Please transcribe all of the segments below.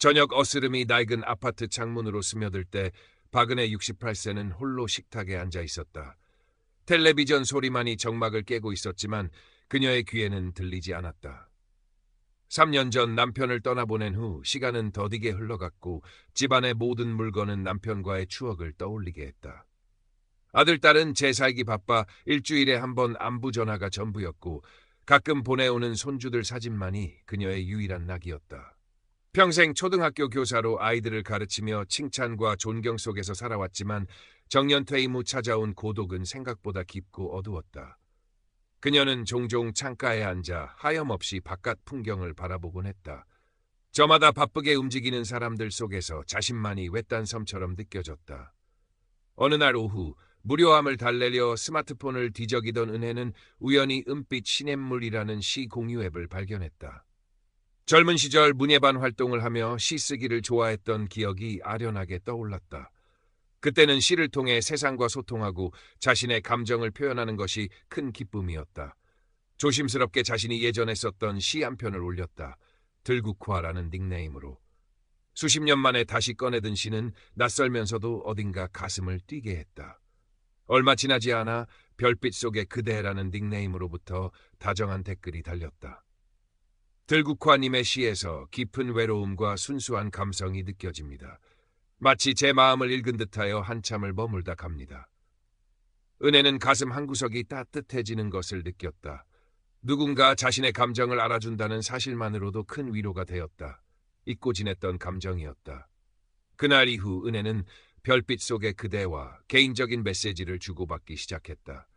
저녁 어스름이 낡은 아파트 창문으로 스며들 때 박은혜 68세는 홀로 식탁에 앉아 있었다. 텔레비전 소리만이 정막을 깨고 있었지만 그녀의 귀에는 들리지 않았다. 3년 전 남편을 떠나보낸 후 시간은 더디게 흘러갔고 집안의 모든 물건은 남편과의 추억을 떠올리게 했다. 아들, 딸은 재 살기 바빠 일주일에 한 번 안부 전화가 전부였고 가끔 보내오는 손주들 사진만이 그녀의 유일한 낙이었다. 평생 초등학교 교사로 아이들을 가르치며 칭찬과 존경 속에서 살아왔지만 정년 퇴임 후 찾아온 고독은 생각보다 깊고 어두웠다. 그녀는 종종 창가에 앉아 하염없이 바깥 풍경을 바라보곤 했다. 저마다 바쁘게 움직이는 사람들 속에서 자신만이 외딴 섬처럼 느껴졌다. 어느 날 오후 무료함을 달래려 스마트폰을 뒤적이던 은혜는 우연히 은빛 시냇물이라는 시 공유 앱을 발견했다. 젊은 시절 문예반 활동을 하며 시 쓰기를 좋아했던 기억이 아련하게 떠올랐다. 그때는 시를 통해 세상과 소통하고 자신의 감정을 표현하는 것이 큰 기쁨이었다. 조심스럽게 자신이 예전에 썼던 시 한 편을 올렸다. 들국화라는 닉네임으로. 수십 년 만에 다시 꺼내든 시는 낯설면서도 어딘가 가슴을 뛰게 했다. 얼마 지나지 않아 별빛 속의 그대라는 닉네임으로부터 다정한 댓글이 달렸다. 들국화님의 시에서 깊은 외로움과 순수한 감성이 느껴집니다. 마치 제 마음을 읽은 듯하여 한참을 머물다 갑니다. 은혜는 가슴 한구석이 따뜻해지는 것을 느꼈다. 누군가 자신의 감정을 알아준다는 사실만으로도 큰 위로가 되었다. 잊고 지냈던 감정이었다. 그날 이후 은혜는 별빛 속의 그대와 개인적인 메시지를 주고받기 시작했다.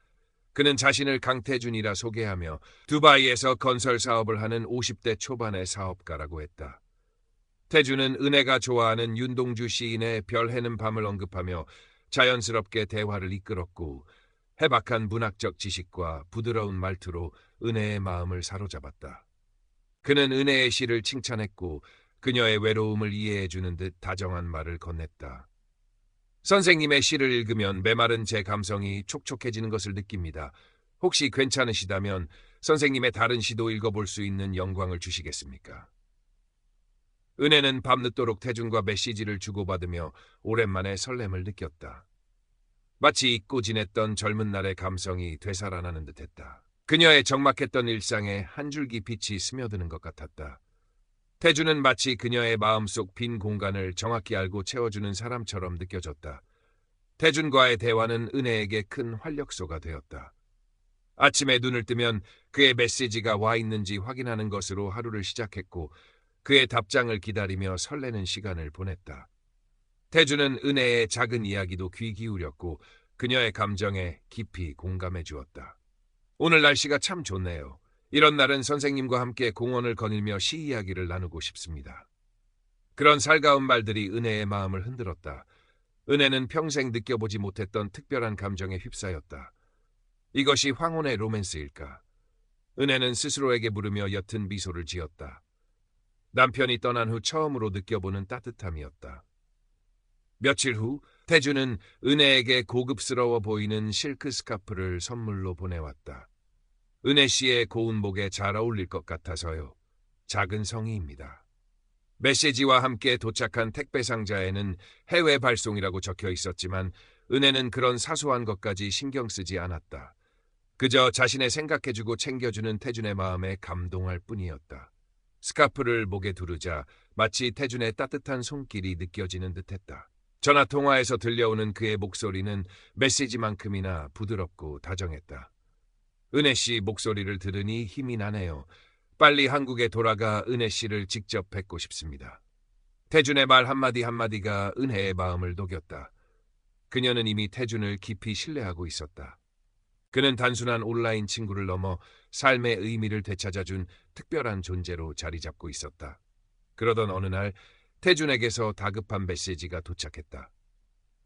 그는 자신을 강태준이라 소개하며 두바이에서 건설 사업을 하는 50대 초반의 사업가라고 했다. 태준은 은혜가 좋아하는 윤동주 시인의 별 해는 밤을 언급하며 자연스럽게 대화를 이끌었고 해박한 문학적 지식과 부드러운 말투로 은혜의 마음을 사로잡았다. 그는 은혜의 시를 칭찬했고 그녀의 외로움을 이해해주는 듯 다정한 말을 건넸다. 선생님의 시를 읽으면 메마른 제 감성이 촉촉해지는 것을 느낍니다. 혹시 괜찮으시다면 선생님의 다른 시도 읽어볼 수 있는 영광을 주시겠습니까? 은혜는 밤늦도록 태준과 메시지를 주고받으며 오랜만에 설렘을 느꼈다. 마치 잊고 지냈던 젊은 날의 감성이 되살아나는 듯했다. 그녀의 적막했던 일상에 한 줄기 빛이 스며드는 것 같았다. 태준은 마치 그녀의 마음속 빈 공간을 정확히 알고 채워주는 사람처럼 느껴졌다. 태준과의 대화는 은혜에게 큰 활력소가 되었다. 아침에 눈을 뜨면 그의 메시지가 와 있는지 확인하는 것으로 하루를 시작했고 그의 답장을 기다리며 설레는 시간을 보냈다. 태준은 은혜의 작은 이야기도 귀 기울였고 그녀의 감정에 깊이 공감해 주었다. 오늘 날씨가 참 좋네요. 이런 날은 선생님과 함께 공원을 거닐며 시 이야기를 나누고 싶습니다. 그런 살가운 말들이 은혜의 마음을 흔들었다. 은혜는 평생 느껴보지 못했던 특별한 감정에 휩싸였다. 이것이 황혼의 로맨스일까? 은혜는 스스로에게 물으며 옅은 미소를 지었다. 남편이 떠난 후 처음으로 느껴보는 따뜻함이었다. 며칠 후 태준은 은혜에게 고급스러워 보이는 실크 스카프를 선물로 보내왔다. 은혜 씨의 고운 목에 잘 어울릴 것 같아서요. 작은 성의입니다. 메시지와 함께 도착한 택배 상자에는 해외 발송이라고 적혀 있었지만 은혜는 그런 사소한 것까지 신경 쓰지 않았다. 그저 자신의 생각해주고 챙겨주는 태준의 마음에 감동할 뿐이었다. 스카프를 목에 두르자 마치 태준의 따뜻한 손길이 느껴지는 듯했다. 전화통화에서 들려오는 그의 목소리는 메시지만큼이나 부드럽고 다정했다. 은혜 씨 목소리를 들으니 힘이 나네요. 빨리 한국에 돌아가 은혜 씨를 직접 뵙고 싶습니다. 태준의 말 한마디 한마디가 은혜의 마음을 녹였다. 그녀는 이미 태준을 깊이 신뢰하고 있었다. 그는 단순한 온라인 친구를 넘어 삶의 의미를 되찾아준 특별한 존재로 자리 잡고 있었다. 그러던 어느 날 태준에게서 다급한 메시지가 도착했다.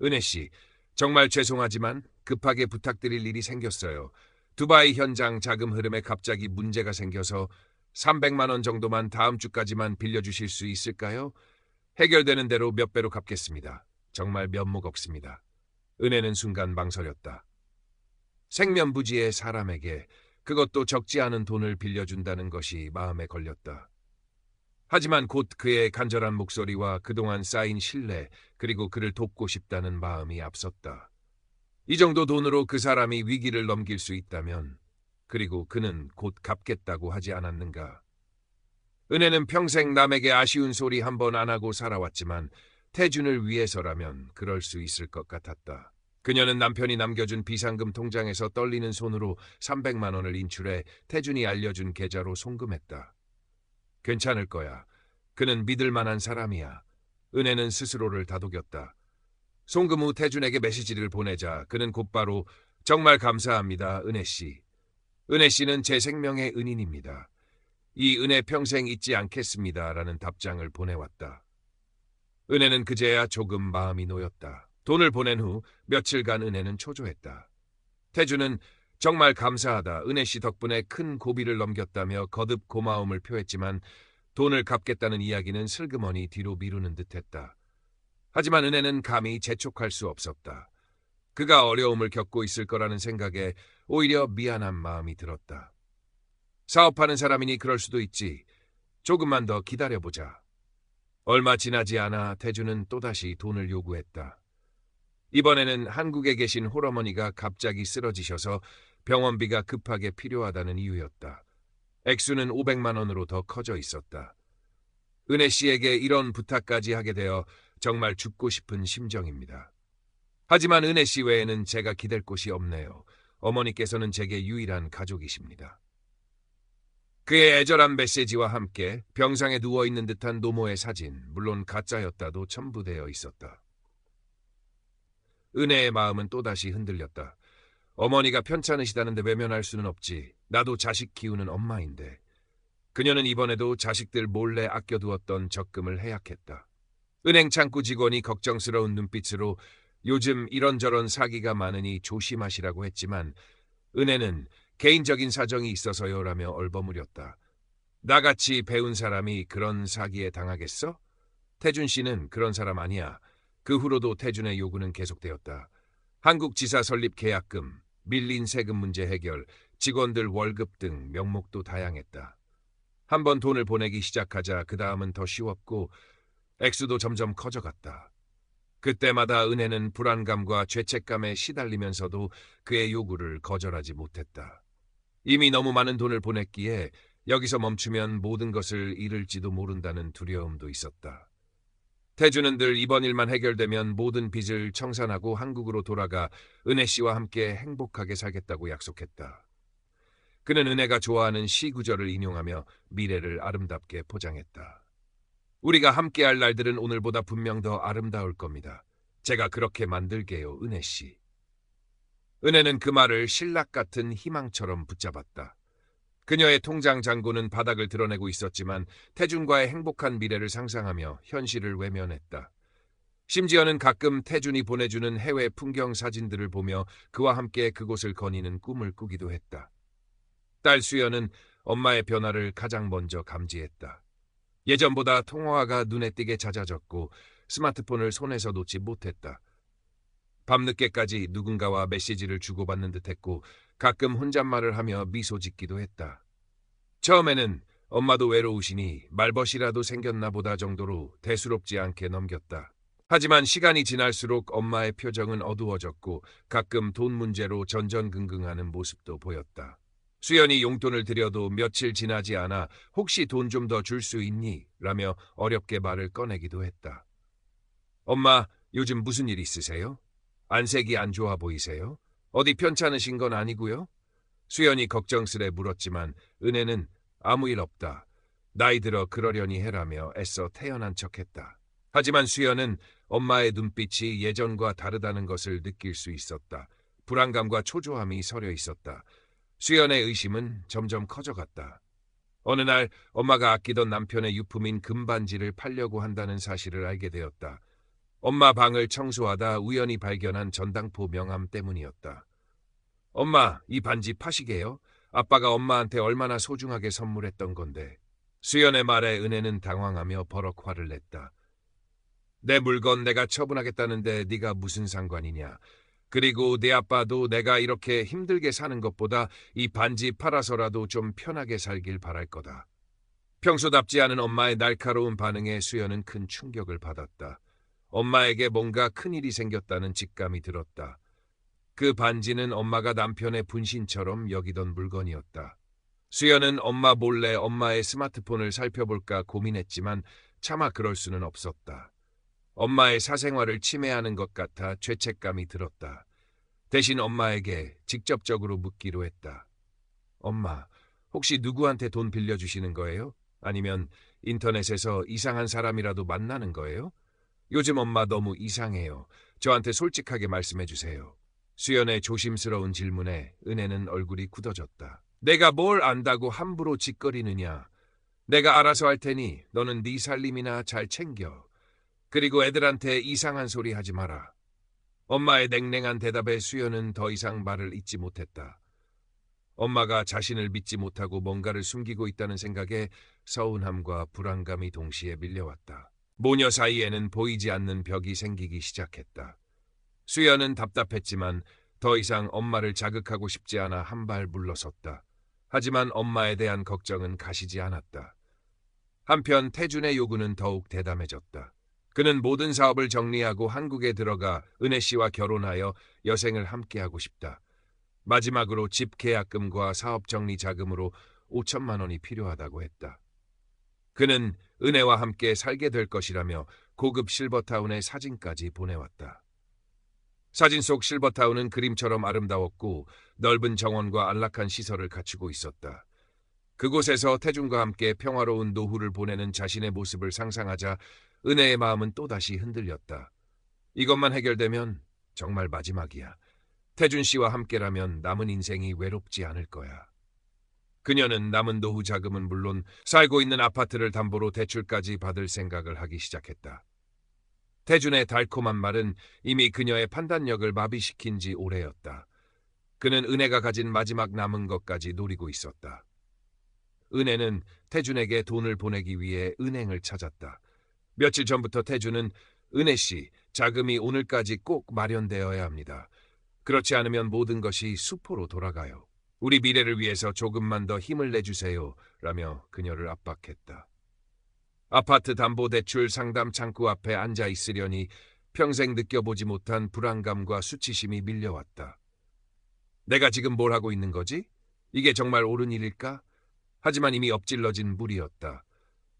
은혜 씨, 정말 죄송하지만 급하게 부탁드릴 일이 생겼어요. 두바이 현장 자금 흐름에 갑자기 문제가 생겨서 300만 원 정도만 다음 주까지만 빌려주실 수 있을까요? 해결되는 대로 몇 배로 갚겠습니다. 정말 면목 없습니다. 은혜는 순간 망설였다. 생면부지의 사람에게 그것도 적지 않은 돈을 빌려준다는 것이 마음에 걸렸다. 하지만 곧 그의 간절한 목소리와 그동안 쌓인 신뢰, 그리고 그를 돕고 싶다는 마음이 앞섰다. 이 정도 돈으로 그 사람이 위기를 넘길 수 있다면, 그리고 그는 곧 갚겠다고 하지 않았는가. 은혜는 평생 남에게 아쉬운 소리 한 번 안 하고 살아왔지만 태준을 위해서라면 그럴 수 있을 것 같았다. 그녀는 남편이 남겨준 비상금 통장에서 떨리는 손으로 300만 원을 인출해 태준이 알려준 계좌로 송금했다. 괜찮을 거야. 그는 믿을 만한 사람이야. 은혜는 스스로를 다독였다. 송금 후 태준에게 메시지를 보내자 그는 곧바로 정말 감사합니다, 은혜 씨. 은혜 씨는 제 생명의 은인입니다. 이 은혜 평생 잊지 않겠습니다. 라는 답장을 보내왔다. 은혜는 그제야 조금 마음이 놓였다. 돈을 보낸 후 며칠간 은혜는 초조했다. 태주는 정말 감사하다. 은혜 씨 덕분에 큰 고비를 넘겼다며 거듭 고마움을 표했지만 돈을 갚겠다는 이야기는 슬그머니 뒤로 미루는 듯했다. 하지만 은혜는 감히 재촉할 수 없었다. 그가 어려움을 겪고 있을 거라는 생각에 오히려 미안한 마음이 들었다. 사업하는 사람이니 그럴 수도 있지. 조금만 더 기다려보자. 얼마 지나지 않아 태주는 또다시 돈을 요구했다. 이번에는 한국에 계신 홀어머니가 갑자기 쓰러지셔서 병원비가 급하게 필요하다는 이유였다. 액수는 500만 원으로 더 커져 있었다. 은혜 씨에게 이런 부탁까지 하게 되어 정말 죽고 싶은 심정입니다. 하지만 은혜 씨 외에는 제가 기댈 곳이 없네요. 어머니께서는 제게 유일한 가족이십니다. 그의 애절한 메시지와 함께 병상에 누워있는 듯한 노모의 사진, 물론 가짜였다도 첨부되어 있었다. 은혜의 마음은 또다시 흔들렸다. 어머니가 편찮으시다는데 외면할 수는 없지. 나도 자식 키우는 엄마인데. 그녀는 이번에도 자식들 몰래 아껴두었던 적금을 해약했다. 은행 창구 직원이 걱정스러운 눈빛으로 요즘 이런저런 사기가 많으니 조심하시라고 했지만 은혜는 개인적인 사정이 있어서요라며 얼버무렸다. 나같이 배운 사람이 그런 사기에 당하겠어? 태준 씨는 그런 사람 아니야. 그 후로도 태준의 요구는 계속되었다. 한국지사 설립 계약금, 밀린 세금 문제 해결, 직원들 월급 등 명목도 다양했다. 한번 돈을 보내기 시작하자 그 다음은 더 쉬웠고 액수도 점점 커져갔다. 그때마다 은혜는 불안감과 죄책감에 시달리면서도 그의 요구를 거절하지 못했다. 이미 너무 많은 돈을 보냈기에 여기서 멈추면 모든 것을 잃을지도 모른다는 두려움도 있었다. 태주는 늘 이번 일만 해결되면 모든 빚을 청산하고 한국으로 돌아가 은혜 씨와 함께 행복하게 살겠다고 약속했다. 그는 은혜가 좋아하는 시 구절을 인용하며 미래를 아름답게 포장했다. 우리가 함께할 날들은 오늘보다 분명 더 아름다울 겁니다. 제가 그렇게 만들게요, 은혜 씨. 은혜는 그 말을 신락 같은 희망처럼 붙잡았다. 그녀의 통장 잔고는 바닥을 드러내고 있었지만 태준과의 행복한 미래를 상상하며 현실을 외면했다. 심지어는 가끔 태준이 보내주는 해외 풍경 사진들을 보며 그와 함께 그곳을 거니는 꿈을 꾸기도 했다. 딸 수연은 엄마의 변화를 가장 먼저 감지했다. 예전보다 통화가 눈에 띄게 잦아졌고 스마트폰을 손에서 놓지 못했다. 밤늦게까지 누군가와 메시지를 주고받는 듯했고 가끔 혼잣말을 하며 미소 짓기도 했다. 처음에는 엄마도 외로우시니 말벗이라도 생겼나 보다 정도로 대수롭지 않게 넘겼다. 하지만 시간이 지날수록 엄마의 표정은 어두워졌고 가끔 돈 문제로 전전긍긍하는 모습도 보였다. 수연이 용돈을 드려도 며칠 지나지 않아 혹시 돈 좀 더 줄 수 있니? 라며 어렵게 말을 꺼내기도 했다. 엄마, 요즘 무슨 일 있으세요? 안색이 안 좋아 보이세요? 어디 편찮으신 건 아니고요? 수연이 걱정스레 물었지만 은혜는 아무 일 없다. 나이 들어 그러려니 해라며 애써 태연한 척했다. 하지만 수연은 엄마의 눈빛이 예전과 다르다는 것을 느낄 수 있었다. 불안감과 초조함이 서려 있었다. 수연의 의심은 점점 커져갔다. 어느 날 엄마가 아끼던 남편의 유품인 금반지를 팔려고 한다는 사실을 알게 되었다. 엄마 방을 청소하다 우연히 발견한 전당포 명함 때문이었다. 엄마, 이 반지 파시게요? 아빠가 엄마한테 얼마나 소중하게 선물했던 건데. 수연의 말에 은혜는 당황하며 버럭 화를 냈다. 내 물건 내가 처분하겠다는데 네가 무슨 상관이냐. 그리고 네 아빠도 내가 이렇게 힘들게 사는 것보다 이 반지 팔아서라도 좀 편하게 살길 바랄 거다. 평소답지 않은 엄마의 날카로운 반응에 수연은 큰 충격을 받았다. 엄마에게 뭔가 큰일이 생겼다는 직감이 들었다. 그 반지는 엄마가 남편의 분신처럼 여기던 물건이었다. 수연은 엄마 몰래 엄마의 스마트폰을 살펴볼까 고민했지만 차마 그럴 수는 없었다. 엄마의 사생활을 침해하는 것 같아 죄책감이 들었다. 대신 엄마에게 직접적으로 묻기로 했다. 엄마, 혹시 누구한테 돈 빌려주시는 거예요? 아니면 인터넷에서 이상한 사람이라도 만나는 거예요? 요즘 엄마 너무 이상해요. 저한테 솔직하게 말씀해 주세요. 수연의 조심스러운 질문에 은혜는 얼굴이 굳어졌다. 내가 뭘 안다고 함부로 짓거리느냐. 내가 알아서 할 테니 너는 네 살림이나 잘 챙겨. 그리고 애들한테 이상한 소리 하지 마라. 엄마의 냉랭한 대답에 수연은 더 이상 말을 잇지 못했다. 엄마가 자신을 믿지 못하고 뭔가를 숨기고 있다는 생각에 서운함과 불안감이 동시에 밀려왔다. 모녀 사이에는 보이지 않는 벽이 생기기 시작했다. 수연은 답답했지만 더 이상 엄마를 자극하고 싶지 않아 한 발 물러섰다. 하지만 엄마에 대한 걱정은 가시지 않았다. 한편 태준의 요구는 더욱 대담해졌다. 그는 모든 사업을 정리하고 한국에 들어가 은혜 씨와 결혼하여 여생을 함께하고 싶다. 마지막으로 집 계약금과 사업 정리 자금으로 5천만 원이 필요하다고 했다. 그는 은혜와 함께 살게 될 것이라며 고급 실버타운의 사진까지 보내왔다. 사진 속 실버타운은 그림처럼 아름다웠고 넓은 정원과 안락한 시설을 갖추고 있었다. 그곳에서 태준과 함께 평화로운 노후를 보내는 자신의 모습을 상상하자 은혜의 마음은 또다시 흔들렸다. 이것만 해결되면 정말 마지막이야. 태준 씨와 함께라면 남은 인생이 외롭지 않을 거야. 그녀는 남은 노후 자금은 물론 살고 있는 아파트를 담보로 대출까지 받을 생각을 하기 시작했다. 태준의 달콤한 말은 이미 그녀의 판단력을 마비시킨 지 오래였다. 그는 은혜가 가진 마지막 남은 것까지 노리고 있었다. 은혜는 태준에게 돈을 보내기 위해 은행을 찾았다. 며칠 전부터 태준은 은혜 씨, 자금이 오늘까지 꼭 마련되어야 합니다. 그렇지 않으면 모든 것이 수포로 돌아가요. 우리 미래를 위해서 조금만 더 힘을 내주세요. 라며 그녀를 압박했다. 아파트 담보대출 상담 창구 앞에 앉아 있으려니 평생 느껴보지 못한 불안감과 수치심이 밀려왔다. 내가 지금 뭘 하고 있는 거지? 이게 정말 옳은 일일까? 하지만 이미 엎질러진 물이었다.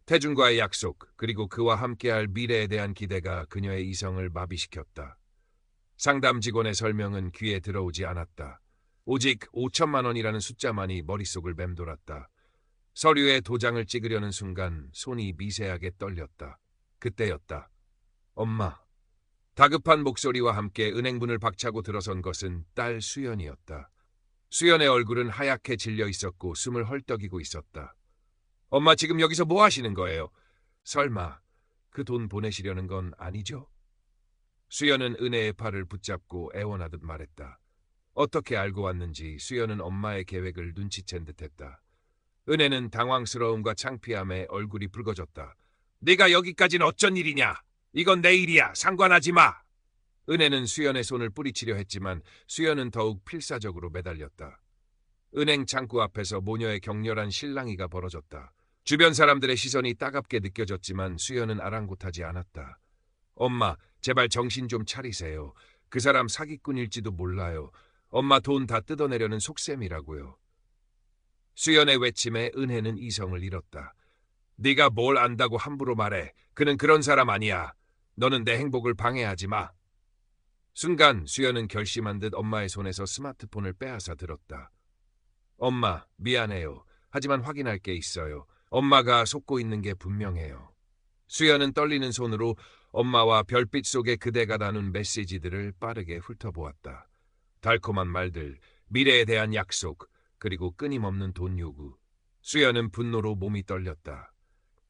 태준과의 약속, 그리고 그와 함께할 미래에 대한 기대가 그녀의 이성을 마비시켰다. 상담 직원의 설명은 귀에 들어오지 않았다. 오직 5천만 원이라는 숫자만이 머릿속을 맴돌았다. 서류에 도장을 찍으려는 순간 손이 미세하게 떨렸다. 그때였다. 엄마. 다급한 목소리와 함께 은행문을 박차고 들어선 것은 딸 수연이었다. 수연의 얼굴은 하얗게 질려 있었고 숨을 헐떡이고 있었다. 엄마 지금 여기서 뭐 하시는 거예요? 설마 그 돈 보내시려는 건 아니죠? 수연은 은혜의 팔을 붙잡고 애원하듯 말했다. 어떻게 알고 왔는지 수연은 엄마의 계획을 눈치챈 듯했다. 은혜는 당황스러움과 창피함에 얼굴이 붉어졌다. 네가 여기까지는 어쩐 일이냐? 이건 내 일이야. 상관하지 마. 은혜는 수연의 손을 뿌리치려 했지만 수연은 더욱 필사적으로 매달렸다. 은행 창구 앞에서 모녀의 격렬한 실랑이가 벌어졌다. 주변 사람들의 시선이 따갑게 느껴졌지만 수연은 아랑곳하지 않았다. 엄마, 제발 정신 좀 차리세요. 그 사람 사기꾼일지도 몰라요. 엄마 돈 다 뜯어내려는 속셈이라고요. 수연의 외침에 은혜는 이성을 잃었다. 네가 뭘 안다고 함부로 말해. 그는 그런 사람 아니야. 너는 내 행복을 방해하지 마. 순간 수연은 결심한 듯 엄마의 손에서 스마트폰을 빼앗아 들었다. 엄마, 미안해요. 하지만 확인할 게 있어요. 엄마가 속고 있는 게 분명해요. 수연은 떨리는 손으로 엄마와 별빛 속에 그대가 나눈 메시지들을 빠르게 훑어보았다. 달콤한 말들, 미래에 대한 약속, 그리고 끊임없는 돈 요구. 수연은 분노로 몸이 떨렸다.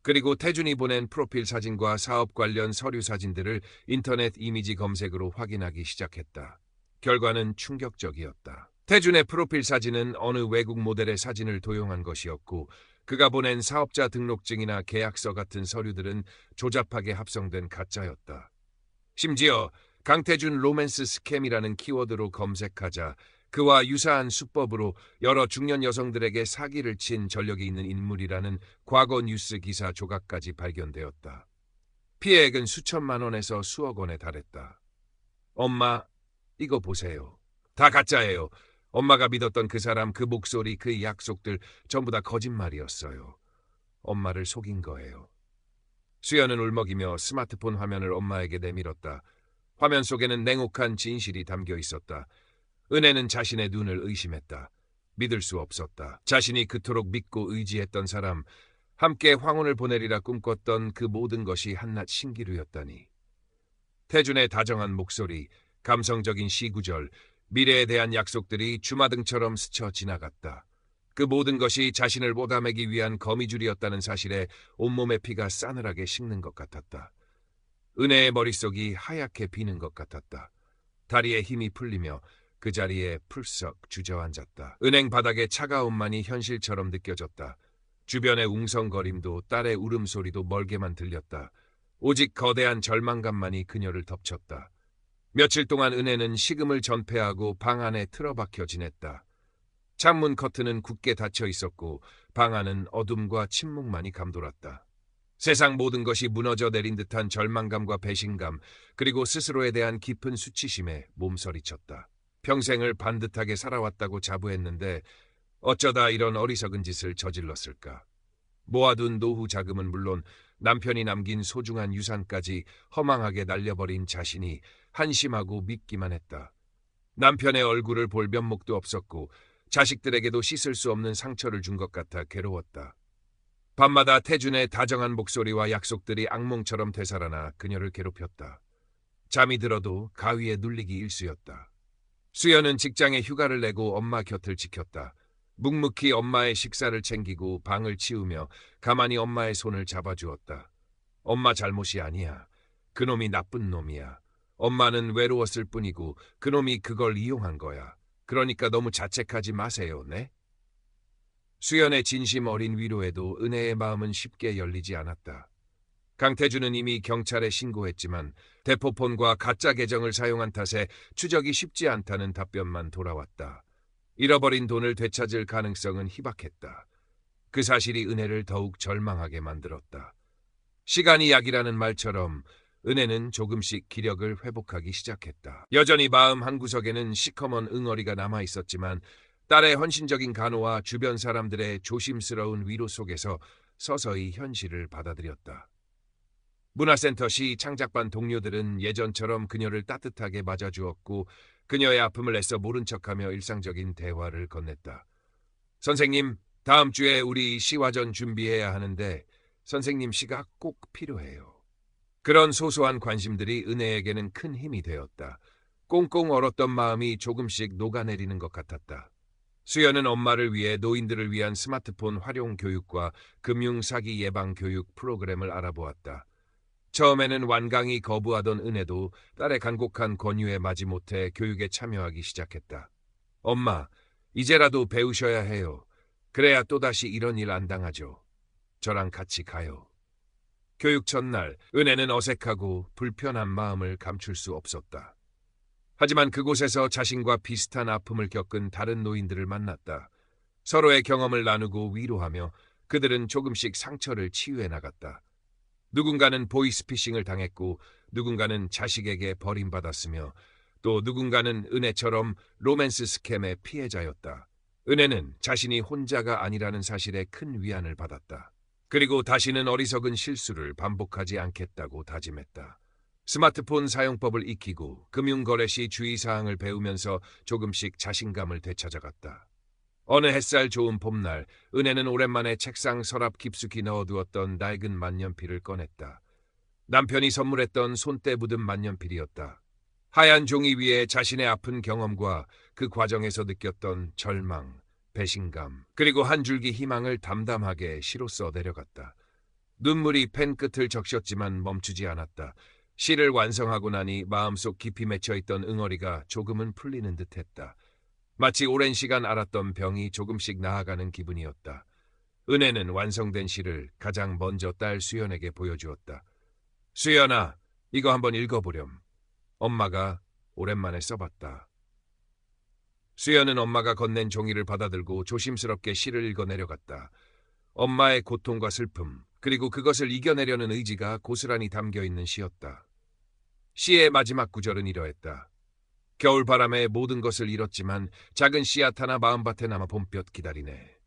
그리고 태준이 보낸 프로필 사진과 사업 관련 서류 사진들을 인터넷 이미지 검색으로 확인하기 시작했다. 결과는 충격적이었다. 태준의 프로필 사진은 어느 외국 모델의 사진을 도용한 것이었고 그가 보낸 사업자 등록증이나 계약서 같은 서류들은 조잡하게 합성된 가짜였다. 심지어 강태준 로맨스 스캠이라는 키워드로 검색하자 그와 유사한 수법으로 여러 중년 여성들에게 사기를 친 전력이 있는 인물이라는 과거 뉴스 기사 조각까지 발견되었다. 피해액은 수천만 원에서 수억 원에 달했다. 엄마, 이거 보세요. 다 가짜예요. 엄마가 믿었던 그 사람, 그 목소리, 그 약속들 전부 다 거짓말이었어요. 엄마를 속인 거예요. 수연은 울먹이며 스마트폰 화면을 엄마에게 내밀었다. 화면 속에는 냉혹한 진실이 담겨 있었다. 은혜는 자신의 눈을 의심했다. 믿을 수 없었다. 자신이 그토록 믿고 의지했던 사람, 함께 황혼을 보내리라 꿈꿨던 그 모든 것이 한낱 신기루였다니. 태준의 다정한 목소리, 감성적인 시구절, 미래에 대한 약속들이 주마등처럼 스쳐 지나갔다. 그 모든 것이 자신을 모담하기 위한 거미줄이었다는 사실에 온몸의 피가 싸늘하게 식는 것 같았다. 은혜의 머릿속이 하얗게 비는 것 같았다. 다리에 힘이 풀리며 그 자리에 풀썩 주저앉았다. 은행 바닥의 차가움만이 현실처럼 느껴졌다. 주변의 웅성거림도 딸의 울음소리도 멀게만 들렸다. 오직 거대한 절망감만이 그녀를 덮쳤다. 며칠 동안 은혜는 식음을 전폐하고 방 안에 틀어박혀 지냈다. 창문 커튼은 굳게 닫혀 있었고 방 안은 어둠과 침묵만이 감돌았다. 세상 모든 것이 무너져 내린 듯한 절망감과 배신감, 그리고 스스로에 대한 깊은 수치심에 몸서리쳤다. 평생을 반듯하게 살아왔다고 자부했는데 어쩌다 이런 어리석은 짓을 저질렀을까. 모아둔 노후 자금은 물론 남편이 남긴 소중한 유산까지 허망하게 날려버린 자신이 한심하고 밉기만 했다. 남편의 얼굴을 볼 면목도 없었고 자식들에게도 씻을 수 없는 상처를 준 것 같아 괴로웠다. 밤마다 태준의 다정한 목소리와 약속들이 악몽처럼 되살아나 그녀를 괴롭혔다. 잠이 들어도 가위에 눌리기 일쑤였다. 수연은 직장에 휴가를 내고 엄마 곁을 지켰다. 묵묵히 엄마의 식사를 챙기고 방을 치우며 가만히 엄마의 손을 잡아주었다. 엄마 잘못이 아니야. 그놈이 나쁜 놈이야. 엄마는 외로웠을 뿐이고 그놈이 그걸 이용한 거야. 그러니까 너무 자책하지 마세요, 네? 수연의 진심 어린 위로에도 은혜의 마음은 쉽게 열리지 않았다. 강태준은 이미 경찰에 신고했지만 대포폰과 가짜 계정을 사용한 탓에 추적이 쉽지 않다는 답변만 돌아왔다. 잃어버린 돈을 되찾을 가능성은 희박했다. 그 사실이 은혜를 더욱 절망하게 만들었다. 시간이 약이라는 말처럼 은혜는 조금씩 기력을 회복하기 시작했다. 여전히 마음 한구석에는 시커먼 응어리가 남아있었지만 딸의 헌신적인 간호와 주변 사람들의 조심스러운 위로 속에서 서서히 현실을 받아들였다. 문화센터 시 창작반 동료들은 예전처럼 그녀를 따뜻하게 맞아주었고 그녀의 아픔을 애써 모른 척하며 일상적인 대화를 건넸다. 선생님, 다음 주에 우리 시화전 준비해야 하는데 선생님 시가 꼭 필요해요. 그런 소소한 관심들이 은혜에게는 큰 힘이 되었다. 꽁꽁 얼었던 마음이 조금씩 녹아내리는 것 같았다. 수연은 엄마를 위해 노인들을 위한 스마트폰 활용 교육과 금융 사기 예방 교육 프로그램을 알아보았다. 처음에는 완강히 거부하던 은혜도 딸의 간곡한 권유에 마지못해 교육에 참여하기 시작했다. 엄마, 이제라도 배우셔야 해요. 그래야 또다시 이런 일 안 당하죠. 저랑 같이 가요. 교육 첫날, 은혜는 어색하고 불편한 마음을 감출 수 없었다. 하지만 그곳에서 자신과 비슷한 아픔을 겪은 다른 노인들을 만났다. 서로의 경험을 나누고 위로하며 그들은 조금씩 상처를 치유해 나갔다. 누군가는 보이스피싱을 당했고 누군가는 자식에게 버림받았으며 또 누군가는 은혜처럼 로맨스 스캠의 피해자였다. 은혜는 자신이 혼자가 아니라는 사실에 큰 위안을 받았다. 그리고 다시는 어리석은 실수를 반복하지 않겠다고 다짐했다. 스마트폰 사용법을 익히고 금융거래 시 주의사항을 배우면서 조금씩 자신감을 되찾아갔다. 어느 햇살 좋은 봄날, 은혜는 오랜만에 책상 서랍 깊숙이 넣어두었던 낡은 만년필을 꺼냈다. 남편이 선물했던 손때 묻은 만년필이었다. 하얀 종이 위에 자신의 아픈 경험과 그 과정에서 느꼈던 절망, 배신감, 그리고 한 줄기 희망을 담담하게 시로 써 내려갔다. 눈물이 펜 끝을 적셨지만 멈추지 않았다. 시를 완성하고 나니 마음속 깊이 맺혀있던 응어리가 조금은 풀리는 듯했다. 마치 오랜 시간 앓았던 병이 조금씩 나아가는 기분이었다. 은혜는 완성된 시를 가장 먼저 딸 수연에게 보여주었다. 수연아, 이거 한번 읽어보렴. 엄마가 오랜만에 써봤다. 수연은 엄마가 건넨 종이를 받아들고 조심스럽게 시를 읽어 내려갔다. 엄마의 고통과 슬픔, 그리고 그것을 이겨내려는 의지가 고스란히 담겨 있는 시였다. 시의 마지막 구절은 이러했다. 겨울바람에 모든 것을 잃었지만 작은 씨앗 하나 마음밭에 남아 봄볕 기다리네.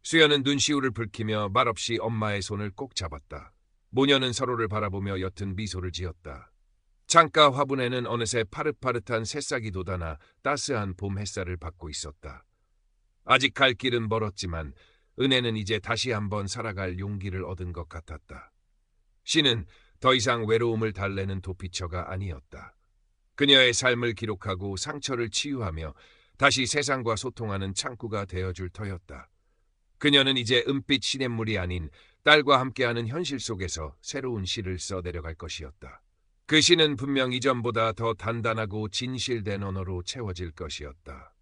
수연은 눈시울을 붉히며 말없이 엄마의 손을 꼭 잡았다. 모녀는 서로를 바라보며 옅은 미소를 지었다. 창가 화분에는 어느새 파릇파릇한 새싹이 돋아나 따스한 봄 햇살을 받고 있었다. 아직 갈 길은 멀었지만 은혜는 이제 다시 한번 살아갈 용기를 얻은 것 같았다. 시는 더 이상 외로움을 달래는 도피처가 아니었다. 그녀의 삶을 기록하고 상처를 치유하며 다시 세상과 소통하는 창구가 되어줄 터였다. 그녀는 이제 은빛 시냇물이 아닌 딸과 함께하는 현실 속에서 새로운 시를 써내려갈 것이었다. 그 시는 분명 이전보다 더 단단하고 진실된 언어로 채워질 것이었다.